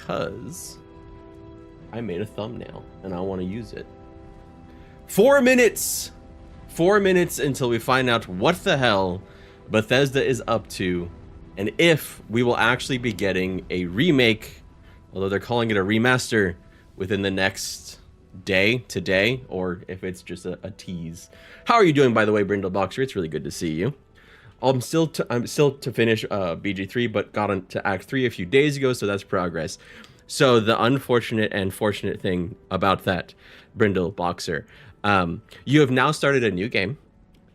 because I made a thumbnail and I want to use it. 4 minutes! 4 minutes until we find out what the hell Bethesda is up to and if we will actually be getting a remake, although they're calling it a remaster, within the next day, today, or if it's just a tease. How are you doing, by the way, Brindle Boxer? It's really good to see you. I'm still to finish BG3, but got into Act 3 a few days ago, so that's progress. So the unfortunate and fortunate thing about that, Brindle Boxer, you have now started a new game.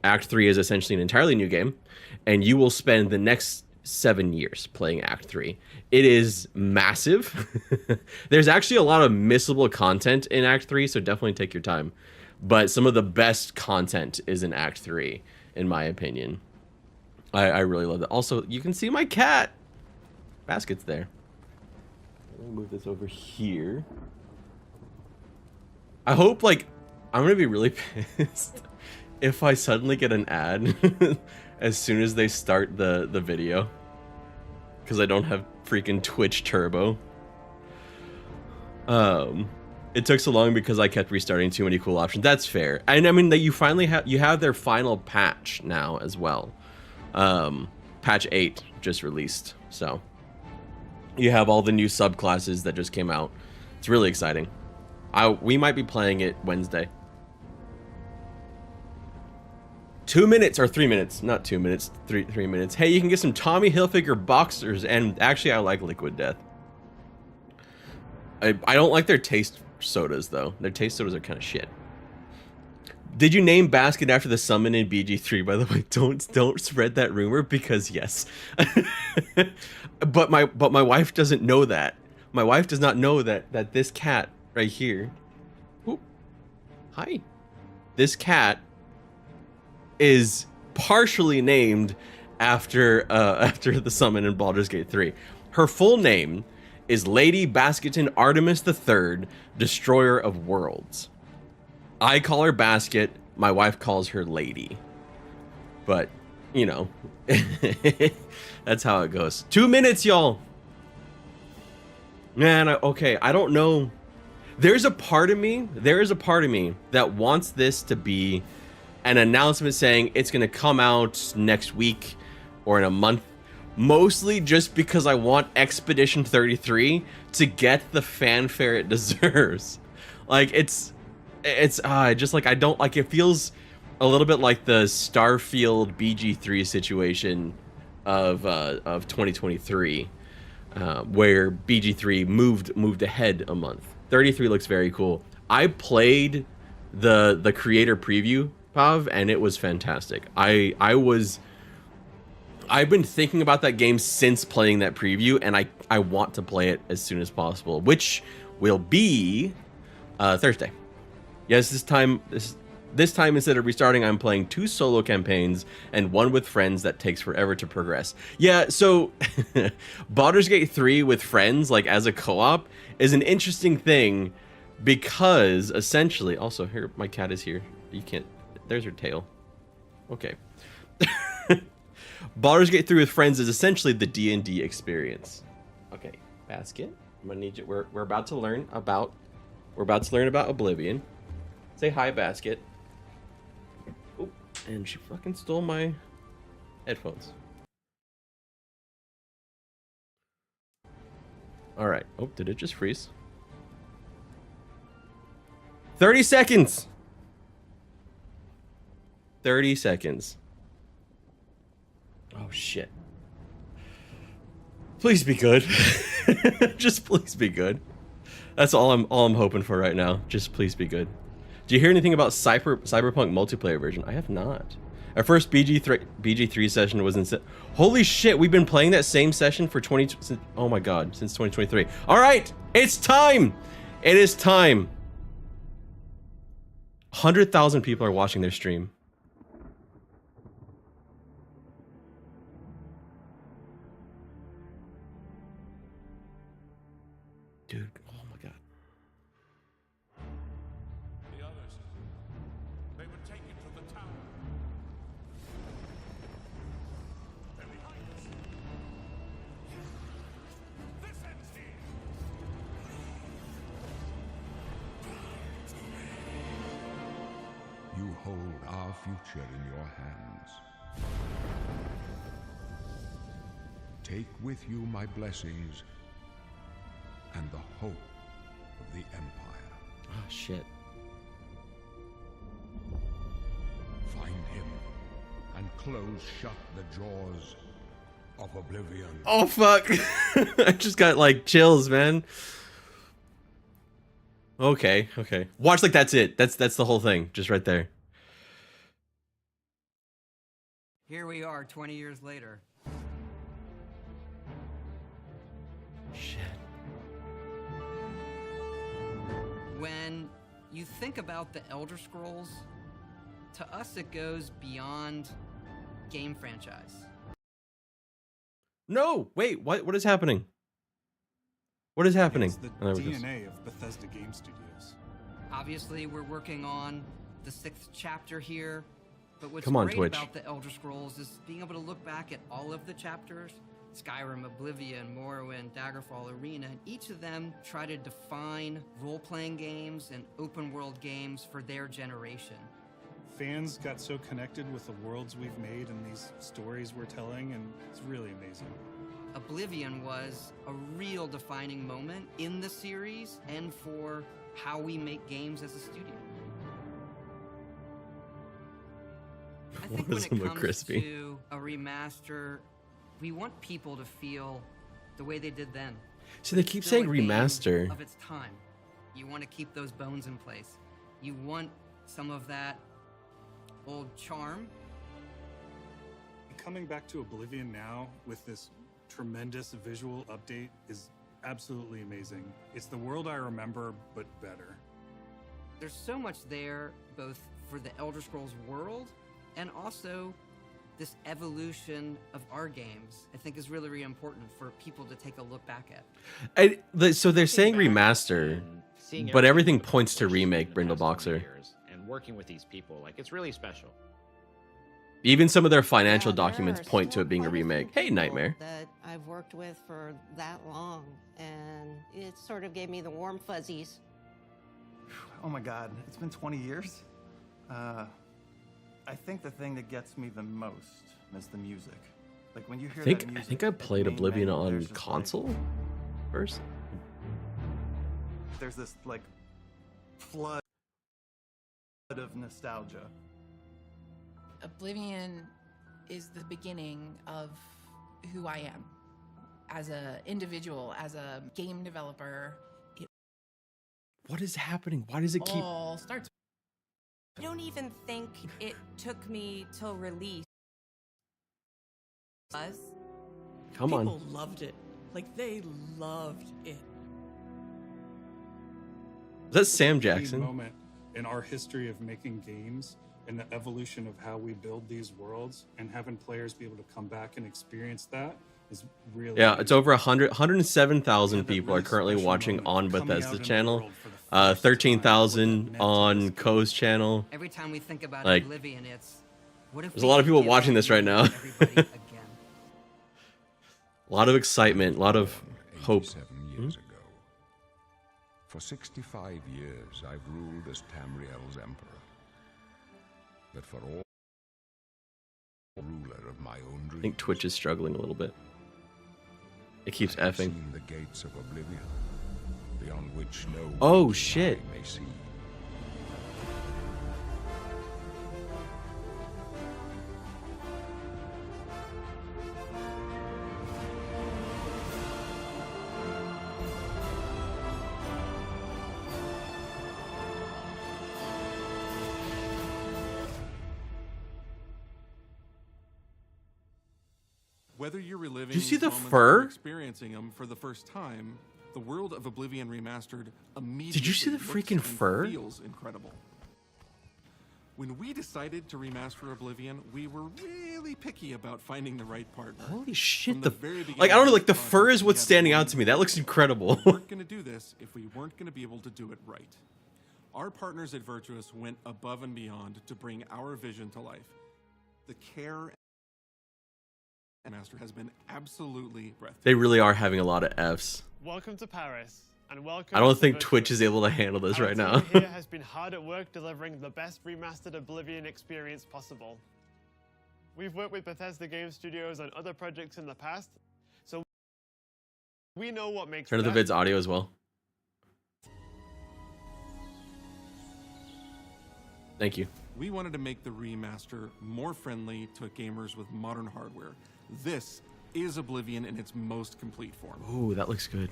Act 3 is essentially an entirely new game, and you will spend the next 7 years playing Act 3. It is massive. There's actually a lot of missable content in Act 3, so definitely take your time. But some of the best content is in Act 3, in my opinion. I really love that. Also, you can see my cat. Basket's there. Let me move this over here. I hope, like, I'm gonna be really pissed if I suddenly get an ad as soon as they start the video, because I don't have freaking Twitch Turbo. It took so long because I kept restarting too many cool options. That's fair. And I mean that you finally have their final patch now as well. Patch 8 just released, so you have all the new subclasses that just came out. It's really exciting. We might be playing it Wednesday. 2 minutes or 3 minutes, not 2 minutes, 3 minutes. Hey, you can get some Tommy Hilfiger boxers, and actually I like Liquid Death. I don't like their taste sodas though. Their taste sodas are kind of shit. Did you name Basket after the summon in BG3? By the way, don't spread that rumor, because yes. but my wife doesn't know that. My wife does not know that this cat right here. Ooh, hi. This cat is partially named after the summon in Baldur's Gate 3. Her full name is Lady Basketon Artemis III, Destroyer of Worlds. I call her Basket, my wife calls her Lady. But, you know, that's how it goes. 2 minutes, y'all. Man, okay, I don't know. There is a part of me that wants this to be an announcement saying it's going to come out next week or in a month. Mostly just because I want Expedition 33 to get the fanfare it deserves. Like, it's just like, I don't like, it feels a little bit like the Starfield BG3 situation of 2023, where BG3 moved ahead a month. 33 looks very cool. I played the creator preview, Pav, and it was fantastic. I've been thinking about that game since playing that preview, and I want to play it as soon as possible, which will be Thursday. Yes, this time instead of restarting, I'm playing 2 solo campaigns and 1 with friends that takes forever to progress. Yeah, so Baldur's Gate 3 with friends, like as a co-op, is an interesting thing because essentially, also here, my cat is here. You can't, there's her tail. Okay. Baldur's Gate 3 with friends is essentially the D&D experience. Okay, Basket, I'm gonna need you. We're about to learn about Oblivion. Say hi, Basket. Oh, and she fucking stole my headphones. All right. Oh, did it just freeze? 30 seconds. 30 seconds. Oh shit. Please be good. Just please be good. That's all I'm hoping for right now. Just please be good. Do you hear anything about Cyberpunk multiplayer version? I have not. Our first BG3 session was in. Holy shit, we've been playing that same session for oh my god, since 2023. All right, it's time. It is time. 100,000 people are watching their stream. Dude, oh my god. The others, they were taken to the tower. They're behind us. This ends here. hold our future in your hands. Take with you my blessings and the hope of the Empire. Oh, shit. Find him and close shut the jaws of Oblivion. Oh, fuck. I just got, like, chills, man. Okay, okay. Watch like that's it. That's the whole thing. Just right there. Here we are 20 years later. Shit. When you think about the Elder Scrolls, to us it goes beyond game franchise. No, wait, what is happening? What is happening? It's the Oh, there it goes. DNA of Bethesda Game Studios. Obviously, we're working on the 6th chapter here, but what's Come on, great Twitch. about the Elder Scrolls is being able to look back at all of the chapters. Skyrim, Oblivion, Morrowind, Daggerfall, Arena, and each of them try to define role-playing games and open-world games for their generation. Fans got so connected with the worlds we've made and these stories we're telling, and it's really amazing. Oblivion was a real defining moment in the series and for how we make games as a studio. I think when it Wasn't it comes crispy? to a remaster, we want people to feel the way they did then. So they keep Still saying a game remaster. of its time. You want to keep those bones in place. You want some of that old charm. Coming back to Oblivion now with this tremendous visual update is absolutely amazing. It's the world I remember, but better. There's so much there, both for the Elder Scrolls world and also this evolution of our games. I think is really, really important for people to take a look back at. So they're saying remaster, and seeing but everything that points to we've pushed remake, in the past 20 Brindleboxer. years, and working with these people, like, it's really special. Even some of their financial Yeah, there documents are point to still it being a quite few remake. Hey, people Nightmare. That I've worked with for that long, and it sort of gave me the warm fuzzies. Oh my god, it's been 20 years? I think the thing that gets me the most is the music. Like when you hear that I music, think I at the played main Oblivion menu, on there's just, console first. there's this like flood of nostalgia. Oblivion is the beginning of who I am as an individual, as a game developer. It What is happening? Why does it keep? all starts. I don't even think it took me till release. Come on. People loved it. Like, they loved it. Is that Sam Key Jackson? moment in our history of making games and the evolution of how we build these worlds, and having players be able to come back and experience that is really Yeah, it's amazing. over 107,000 Yeah, that people are really currently special watching moment on of coming out Bethesda's into the channel. world for the first time, what that 13,000 meant to on this Ko's channel. Every time we think about Like, Oblivion, it's what if there's we a lot of could people give watching that this right moment now. to everybody again? A lot of excitement, a lot of hope. 87 years ago. For 65 years, I've ruled as Tamriel's emperor. But for all ruler of my own dreams, I think Twitch is struggling a little bit. It keeps I have effing. seen the gates of Oblivion, beyond which no Oh, waking shit. eye may see. Whether you're reliving Did you see the these moments fur? or experiencing them for the first time, the world of Oblivion Remastered immediately Did you see the looks freaking and fur? feels incredible. When we decided to remaster Oblivion, we were really picky about finding the right partner. Holy shit! From The very beginning like I don't know, of like the this fur project, is we what's had standing out one to me. That looks incredible. We weren't going to do this if we weren't going to be able to do it right. Our partners at Virtuous went above and beyond to bring our vision to life. The care and master has been absolutely breathtaking. They really are having a lot of Fs. Welcome to Paris. and welcome I don't to think Virtuous. Twitch is able to handle this Our right team now. here has been hard at work delivering the best remastered Oblivion experience possible. We've worked with Bethesda Game Studios on other projects in the past, so we know what makes Turn to the best. vid's audio as well. Thank you. We wanted to make the remaster more friendly to gamers with modern hardware. This is Oblivion in its most complete form. Ooh, that looks good.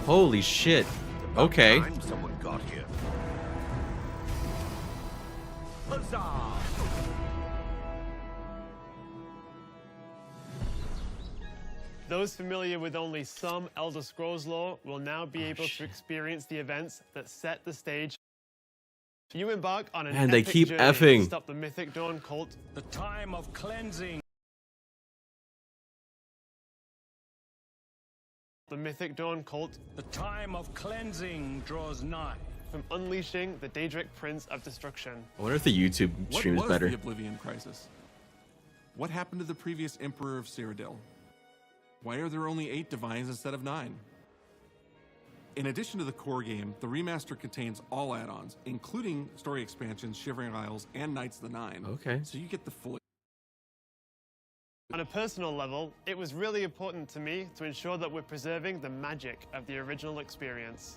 Holy shit. Okay. Time someone got here. Huzzah! Those familiar with only some Elder Scrolls lore will now be able to experience the events that set the stage. You embark on an Man, they epic keep journey effing. to stop the Mythic Dawn cult. The time of cleansing. The Mythic Dawn cult. The time of cleansing draws nigh. From unleashing the Daedric Prince of Destruction. I wonder if the YouTube stream is What was better. the Oblivion crisis? What happened to the previous Emperor of Cyrodiil? Why are there only 8 divines instead of 9? In addition to the core game, the remaster contains all add-ons, including story expansions, Shivering Isles, and Knights of the Nine. Okay. So you get the full. On a personal level, it was really important to me to ensure that we're preserving the magic of the original experience.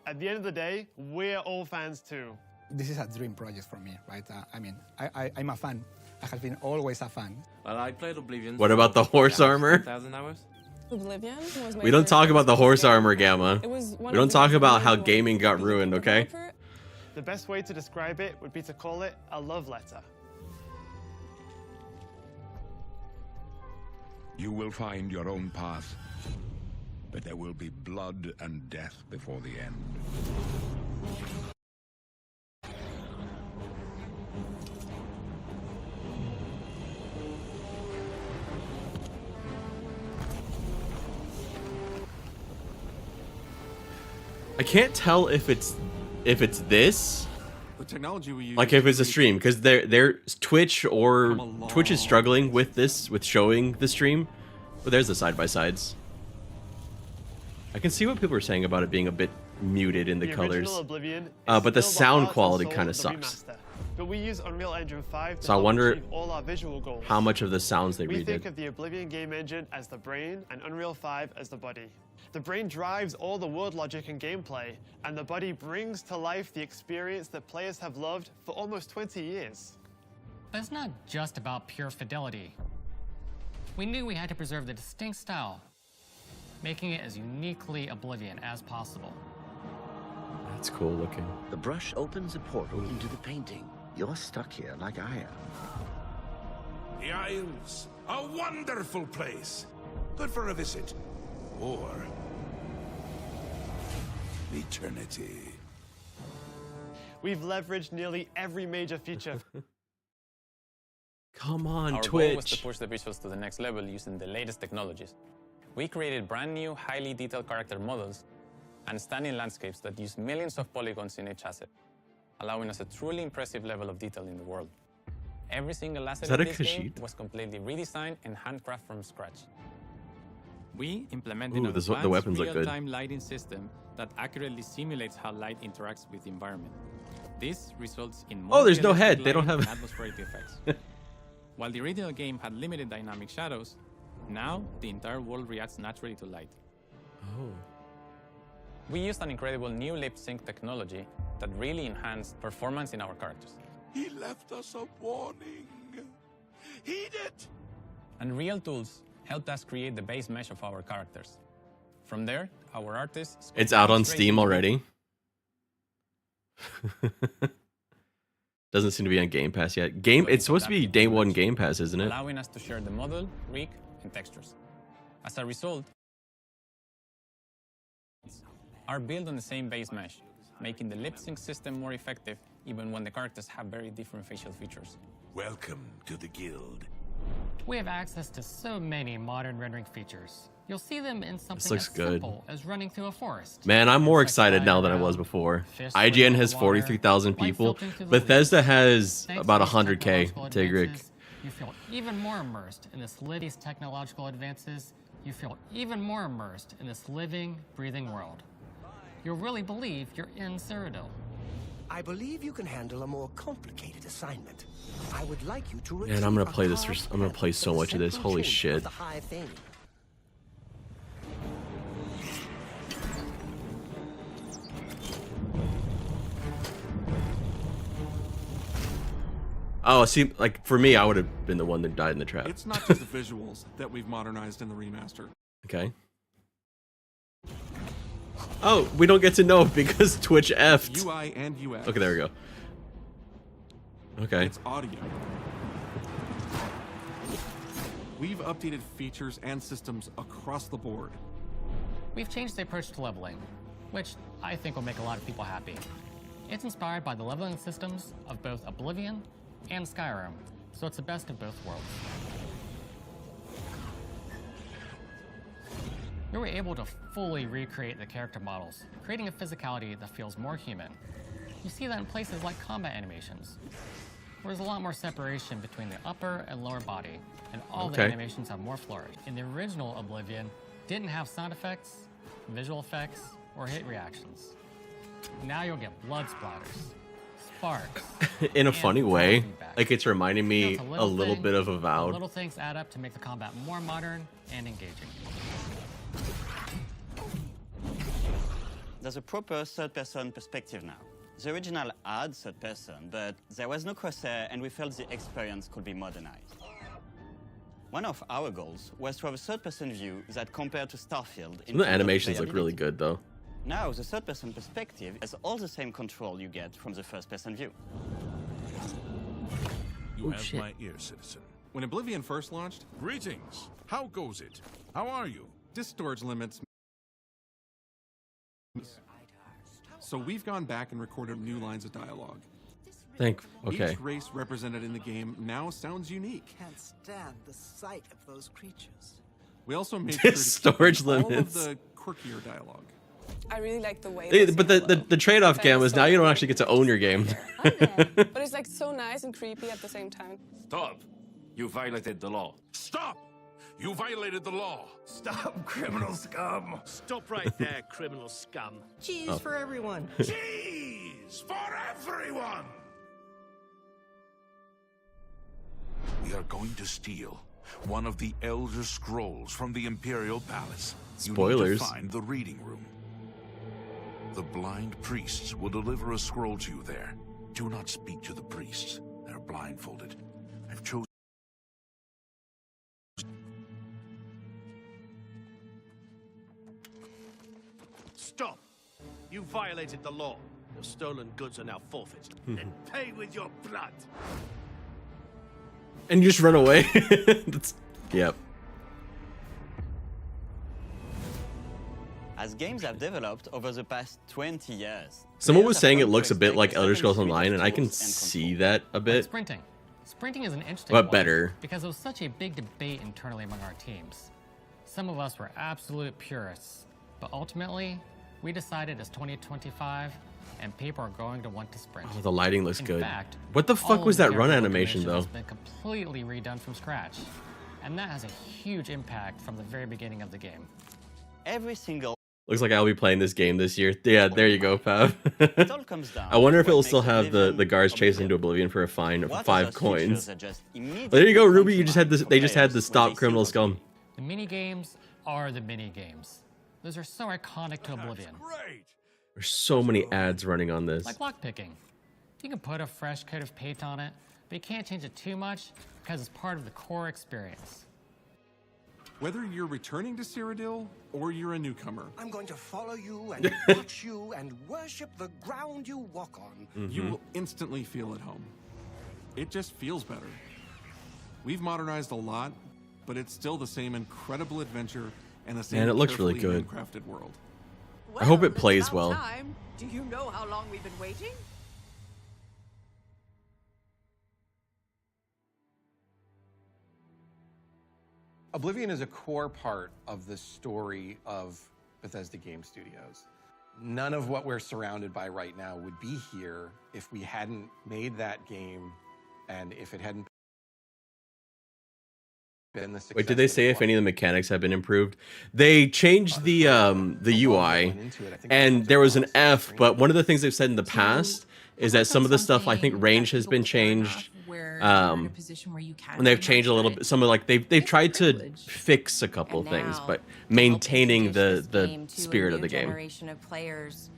At the end of the day, we're all fans too. This is a dream project for me, right? I'm a fan. I have been always a fan. Well, I played Oblivion. What about the horse armor? 1,000 hours. Oblivion was my We don't talk about the horse game. armor, Gamma. It was one We of don't the talk most about how memorable gaming got ruined, okay? developer. The best way to describe it would be to call it a love letter. You will find your own path, but there will be blood and death before the end. I can't tell if it's this, The technology we use. like if it's a stream, because their Twitch is struggling with this, with showing the stream. But there's the side by sides. I can see what people are saying about it being a bit muted in the colors. Original Oblivion is But the still sound heart and quality soul kind of the sucks. remaster. But we use Unreal Engine 5 to So I help wonder achieve all our visual goals. how much of the sounds they We think redid. of the Oblivion game engine as the brain and Unreal 5 as the body. The brain drives all the word logic and gameplay, and the body brings to life the experience that players have loved for almost 20 years. But it's not just about pure fidelity. We knew we had to preserve the distinct style, making it as uniquely Oblivion as possible. That's cool looking. The brush opens a portal into the painting. You're stuck here like I am. The Isles, a wonderful place. Good for a visit. Or eternity. We've leveraged nearly every major feature. Come on, Our Twitch. goal was to push the visuals to the next level using the latest technologies. We created brand new, highly detailed character models and stunning landscapes that use millions of polygons in each asset, allowing us a truly impressive level of detail in the world. Every single asset that in a this game Khajiit? was completely redesigned and handcrafted from scratch. We implemented Ooh, an the advanced weapons look good. real-time lighting system that accurately simulates how light interacts with the environment. This results in more Oh, there's no realistic head. They don't lighting have- and atmospheric effects. While the original game had limited dynamic shadows, now the entire world reacts naturally to light. Oh. We used an incredible new lip sync technology that really enhanced performance in our characters. He left us a warning. Heed it! And Real Tools helped us create the base mesh of our characters. From there, our artists... It's out on Steam already. Doesn't seem to be on Game Pass yet. It's supposed to be day one Game Pass, isn't it? allowing us to share the model, rig, and textures. As a result, are built on the same base mesh, making the lip sync system more effective even when the characters have very different facial features. Welcome to the guild. We have access to so many modern rendering features. You'll see them in something looks as good. simple as running through a forest. Man, I'm more excited now than I was before. IGN has 43,000 people. Bethesda has about 100K. Tigric. you feel even more immersed in this living technological advances. You feel even more immersed in this living, breathing world. You'll really believe you're in Cyrodiil. I believe you can handle a more complicated assignment. I would like you to Man, I'm gonna play this. I'm gonna play so much of this. Holy shit. Oh, see, like for me, I would have been the one that died in the trap. It's not just the visuals that we've modernized in the remaster. Okay. Oh, we don't get to know because Twitch F'd. UI and UX. Okay, there we go. Okay. It's audio. We've updated features and systems across the board. We've changed the approach to leveling, which I think will make a lot of people happy. It's inspired by the leveling systems of both Oblivion and Skyrim, so it's the best of both worlds. We were able to fully recreate the character models, creating a physicality that feels more human. You see that in places like combat animations, where there's a lot more separation between the upper and lower body, and all the animations have more flourish. In the original Oblivion, didn't have sound effects, visual effects, or hit reactions. Now you'll get blood splatters, sparks. In a funny way, like it's reminding me a little bit of Avowed. Little things add up to make the combat more modern and engaging. There's a proper third-person perspective now. The original had third person, but there was no crosshair and we felt the experience could be modernized. One of our goals was to have a third-person view that compared to Starfield. Some of the animations look really good though. Now the third-person perspective has all the same control you get from the first-person view. You have my ear, citizen. When Oblivion first launched, Greetings. How goes it? How are you? disk storage limits. So we've gone back and recorded new lines of dialogue. Okay. Each race represented in the game now sounds unique. Can't stand the sight of those creatures. We also made sure to storage keep all of limits. the quirkier dialogue. I really like the way. But the trade-off, Cam, is now you don't actually get to own your game. But it's like so nice and creepy at the same time. Stop! You violated the law. Stop! You violated the law. Stop, criminal scum. Stop right there, criminal scum. Cheese for everyone. Cheese for everyone! We are going to steal one of the Elder Scrolls from the Imperial Palace. Spoilers. You need to find the reading room. The blind priests will deliver a scroll to you there. Do not speak to the priests. They're blindfolded. I've chosen. Stop! You violated the law. Your stolen goods are now forfeited. Then pay with your blood. And you just run away. Yep. As games have developed over the past 20 years. Someone was saying it looks a bit like Elder Scrolls Online, and I can see that a bit. Sprinting. Sprinting is an interesting But one better. because it was such a big debate internally among our teams. Some of us were absolute purists, but ultimately, we decided it's 2025 and people are going to want to sprint. Oh, the lighting looks In good. fact, What the all fuck of was the that run airfield animation, commission though? has been completely redone from scratch, and that has a huge impact from the very beginning of the game. Every single Looks like I'll be playing this game this year. Yeah, there you go, Pav. It all comes down I wonder if to it will what still makes have Oblivion the guards chasing Oblivion. into Oblivion for a fine of What are 5 those coins. features that just Well, there you immediately go, come Ruby. to You just had this. mind They for just had players the when stop they see criminal Oblivion? scum. The mini games are the mini games. Those are so iconic to Oblivion. There's so many ads running on this. Like lockpicking. You can put a fresh coat of paint on it, but you can't change it too much because it's part of the core experience. Whether you're returning to Cyrodiil or you're a newcomer, I'm going to follow you and watch you and worship the ground you walk on. you will instantly feel at home. It just feels better. We've modernized a lot, but it's still the same incredible adventure and the same Man, it looks really carefully good. handcrafted world. I hope it it's plays about well. time. Do you know how long we've been waiting? Oblivion is a core part of the story of Bethesda Game Studios. None of what we're surrounded by right now would be here if we hadn't made that game and if it hadn't been the success. Wait, did they say if any of the mechanics have been improved? They changed the UI, and there was an F. But one of the things they've said in the past is that some of the stuff, I think, range has been changed. And they've changed a little bit. Some of like they've tried to fix a couple things, but maintaining the spirit of the game. Of players,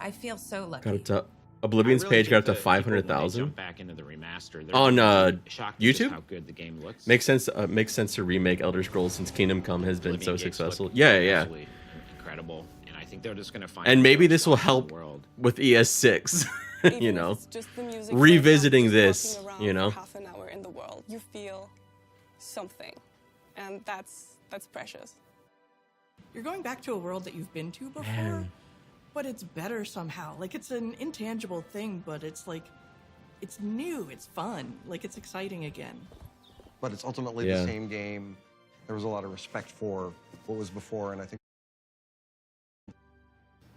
I feel so lucky. Got it to Oblivion's page got up to 500,000 back into the remaster. on shocked YouTube. just how good the game looks. Makes sense. Makes sense to remake Elder Scrolls since Kingdom Come has been Oblivion so games successful. look Yeah, yeah. absolutely incredible, and I think they're just gonna find. And maybe this will spots in the help world. with ES6. You know, It's just the music revisiting just this. walking around You know, for half an hour in the world, you feel something, and that's precious. You're going back to a world that you've been to before, Man. but it's better somehow. Like, it's an intangible thing, but it's like, it's new, it's fun, like, it's exciting again. But it's ultimately Yeah. the same game. There was a lot of respect for what was before, and I think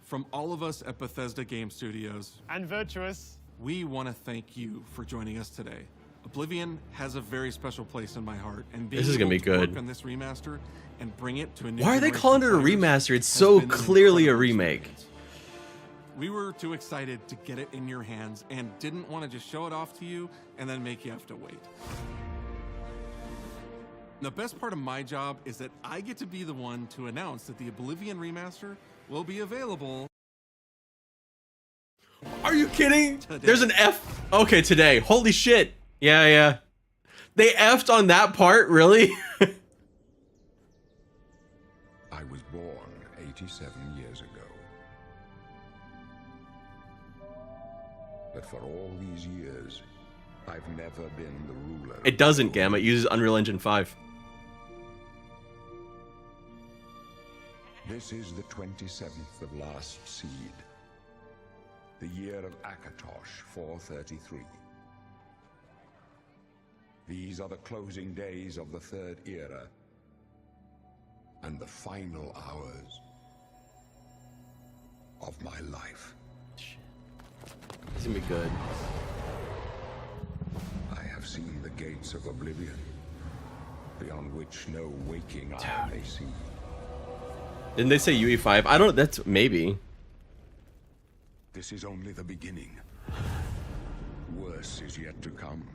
From all of us at Bethesda Game Studios and Virtuous, we want to thank you for joining us today. Oblivion has a very special place in my heart, and being This is gonna able be to good. work on this remaster and bring it to a new why are they generation calling it of a players remaster? It's has so been an clearly a incredible remake. experience. We were too excited to get it in your hands and didn't want to just show it off to you and then make you have to wait. The best part of my job is that I get to be the one to announce that the Oblivion remaster will be available. Are you kidding? Today. There's an F. Okay, today. Holy shit. Yeah, yeah. They F'd on that part, really? I was born 87 years ago. But for all these years, I've never been the ruler. It doesn't, Gamma. It uses Unreal Engine 5. This is the 27th of last seed. The year of Akatosh 433. These are the closing days of the Third Era and the final hours of my life. It's gonna be good. I have seen the gates of Oblivion, beyond which no waking eye may see. Didn't they say UE5? I don't. That's maybe. This is only the beginning. Worse is yet to come.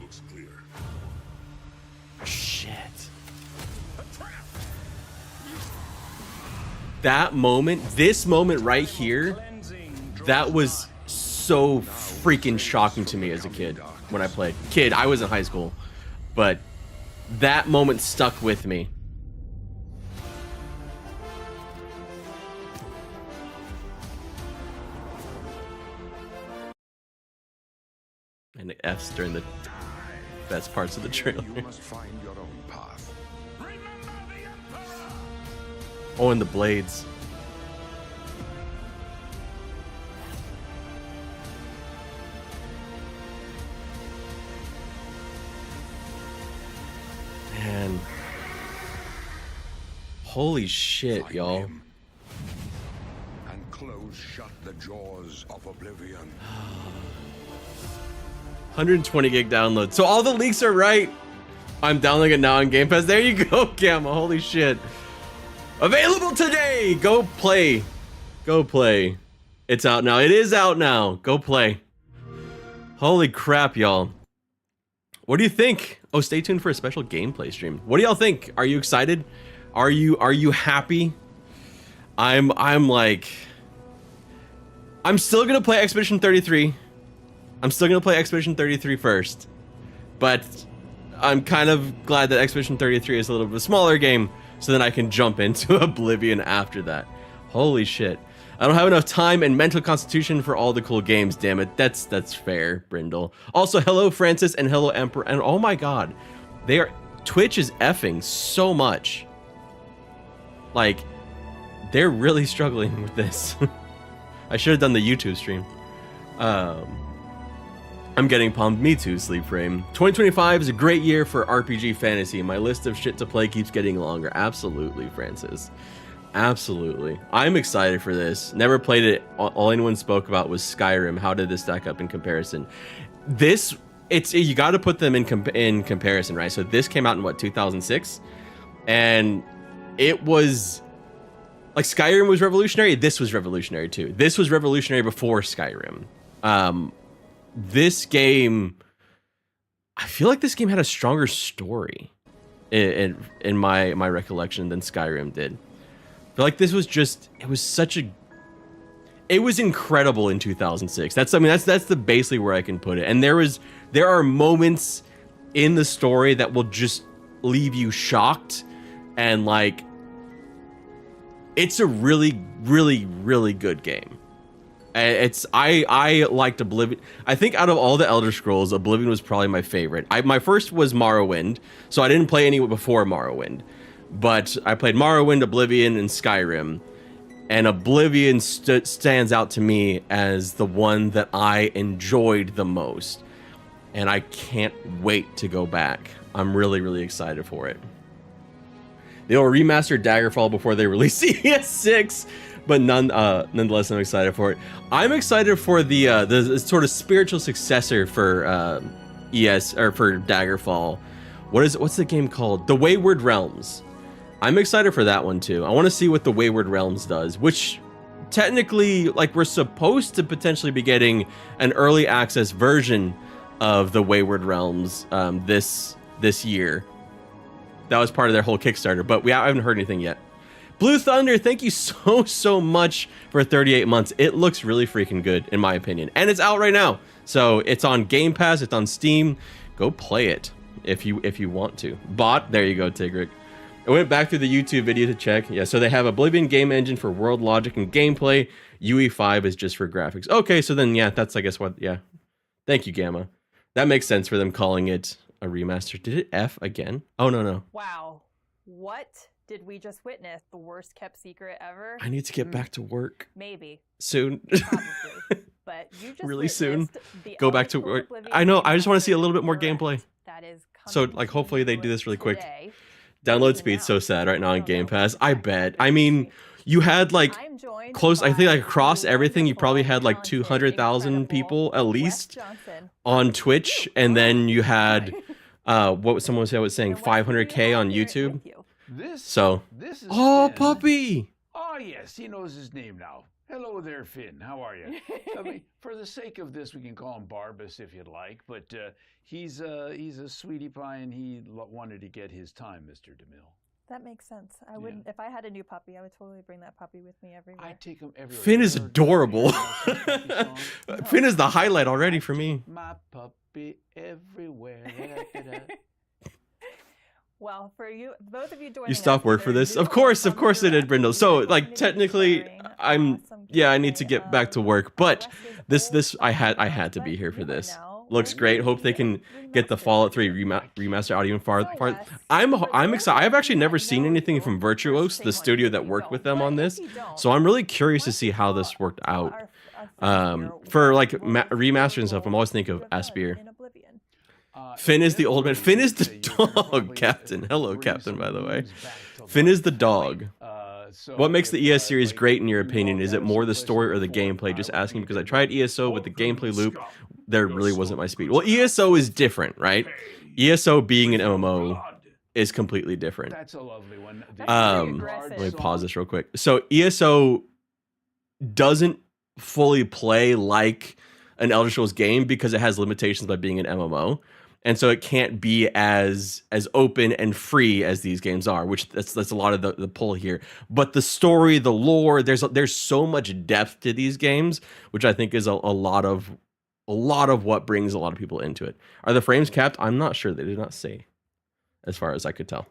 Looks clear. Shit. That moment, this moment right here, that was so freaking shocking to me as a kid when I played. Kid, I was in high school, but that moment stuck with me. And the F's during the best parts of the trailer. You must find your own path. Oh, and the blades. Man. Holy shit, y'all. And close shut the jaws of Oblivion. 120 gig download. So all the leaks are right. I'm downloading it now on Game Pass. There you go, Gamma. Holy shit. Available today. Go play. Go play. It's out now. It is out now. Go play. Holy crap, y'all. What do you think? Oh, stay tuned for a special gameplay stream. What do y'all think? Are you excited? Are you happy? I'm like, I'm still gonna play Expedition 33. I'm still gonna play Expedition 33 first, but I'm kind of glad that Expedition 33 is a little bit smaller game, so then I can jump into Oblivion after that. Holy shit. I don't have enough time and mental constitution for all the cool games, damn it. That's fair, Brindle. Also, hello Francis and hello Emperor, and oh my god, Twitch is effing so much. Like, they're really struggling with this. I should have done the YouTube stream. I'm getting pumped. Me too, Sleep Frame. 2025 is a great year for RPG fantasy. My list of shit to play keeps getting longer. Absolutely, Francis. Absolutely. I'm excited for this. Never played it. All anyone spoke about was Skyrim. How did this stack up in comparison? This it's you got to put them in comparison, right? So this came out in what, 2006, and it was like Skyrim was revolutionary. This was revolutionary too. This was revolutionary before Skyrim. This game, I feel like this game had a stronger story in my recollection than Skyrim did. I feel like this was just, it was incredible in 2006. That's the basically where I can put it. And there are moments in the story that will just leave you shocked, and like, it's a really, really, really good game. I liked Oblivion. I think out of all the Elder Scrolls, Oblivion was probably my favorite. My first was Morrowind, so I didn't play any before Morrowind, but I played Morrowind, Oblivion, and Skyrim. And Oblivion stands out to me as the one that I enjoyed the most. And I can't wait to go back. I'm really, really excited for it. They'll remaster Daggerfall before they release ES6, but nonetheless, I'm excited for it. I'm excited for the sort of spiritual successor for for Daggerfall. What's the game called? The Wayward Realms. I'm excited for that one too. I want to see what the Wayward Realms does, which technically, like, we're supposed to potentially be getting an early access version of the Wayward Realms this year. That was part of their whole Kickstarter, but I haven't heard anything yet. Blue Thunder, thank you so much for 38 months. It looks really freaking good, in my opinion, and it's out right now. So it's on Game Pass, it's on Steam. Go play it if you want to. Bot, there you go, Tigric. I went back through the YouTube video to check. Yeah, so they have Oblivion game engine for world logic and gameplay. UE5 is just for graphics. Okay, so then, yeah, that's, I guess, what, yeah. Thank you, Gamma. That makes sense for them calling it a remaster. Did it F again? Oh, no. Wow. What did we just witness? The worst kept secret ever? I need to get back to work. Maybe. Soon. Probably. But you just really soon. The Go back to work. I know, I just want to see a little bit more gameplay. That is so, like, hopefully they do this really quick. Download speed's so sad right now on Game Pass. I bet. I mean, you had like close, I think, like across everything, you probably had like 200,000 people at least on Twitch, and then you had what someone was saying 500K on YouTube. This is oh, Finn. Puppy. Oh yes, he knows his name now. Hello there, Finn. How are you? I mean, for the sake of this, we can call him Barbas if you'd like. But he's a sweetie pie, and he wanted to get his time, Mr. DeMille. That makes sense. I wouldn't. If I had a new puppy, I would totally bring that puppy with me everywhere. I take him everywhere. Finn is adorable. Finn is the highlight already for me. My puppy everywhere. Well, for you, both of you joining you stopped work for this? Of course they did, Brindle. So, like, technically, I need to get back to work, but this I had to be here for this. Looks great. Hope they can get the Fallout 3 remaster audio and far. I'm excited. I've actually never seen anything from Virtuos, the studio that worked with them on this, so I'm really curious to see how this worked out. For like remaster and stuff, I'm always thinking of Aspir. Finn is the old man. Finn is the dog, Captain. Hello, Captain, by the way. Finn is the dog. What makes the ES series great in your opinion? Is it more the story or the gameplay? Just asking because I tried ESO with the gameplay loop. There really wasn't my speed. Well, ESO is different, right? ESO being an MMO is completely different. That's a lovely one. Let me pause this real quick. So ESO doesn't fully play like an Elder Scrolls game because it has limitations by being an MMO. And so it can't be as open and free as these games are, which that's a lot of the pull here. But the story, the lore, there's so much depth to these games, which I think is a lot of what brings a lot of people into it. Are the frames capped? I'm not sure. They did not say, as far as I could tell.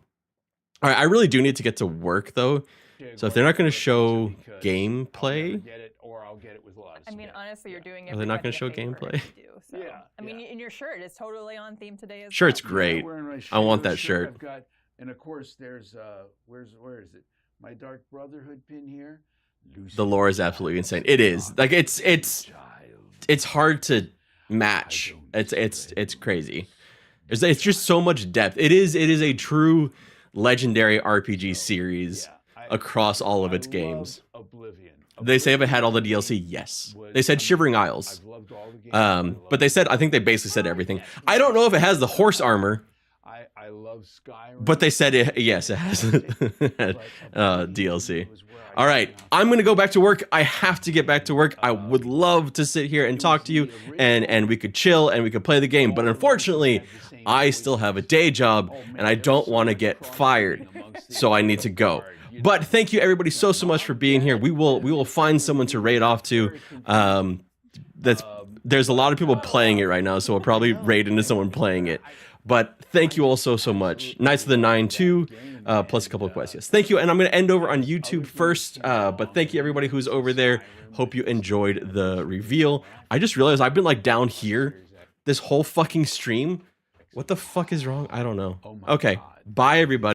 All right, I really do need to get to work though. So if they're not going to show gameplay, I mean, honestly, you're doing. Are they not going to show gameplay? So. Yeah. I mean, in your shirt, it's totally on theme today as sure, well. it's great. I want that shirt. I've got, and of course, there's where is it? My Dark Brotherhood pin here. The lore is absolutely insane. It is like it's hard to match. It's crazy. It's just so much depth. It is a true legendary RPG series across all of its games. Oblivion. They say if it had all the DLC, yes. They said Shivering Isles. But they said, I think they basically said everything. I don't know if it has the horse armor. I love Skyrim. But they said it, yes, it has DLC. All right, I'm gonna go back to work. I have to get back to work. I would love to sit here and talk to you, and we could chill and we could play the game. But unfortunately, I still have a day job, and I don't want to get fired, so I need to go. But thank you everybody so much for being here. We will find someone to raid off to. There's a lot of people playing it right now, so we'll probably raid into someone playing it. But thank you all so much. Knights of the Nine 2, plus a couple of quests. Yes, thank you. And I'm going to end over on YouTube first. But thank you everybody who's over there. Hope you enjoyed the reveal. I just realized I've been like down here this whole fucking stream. What the fuck is wrong? I don't know. Okay, bye everybody.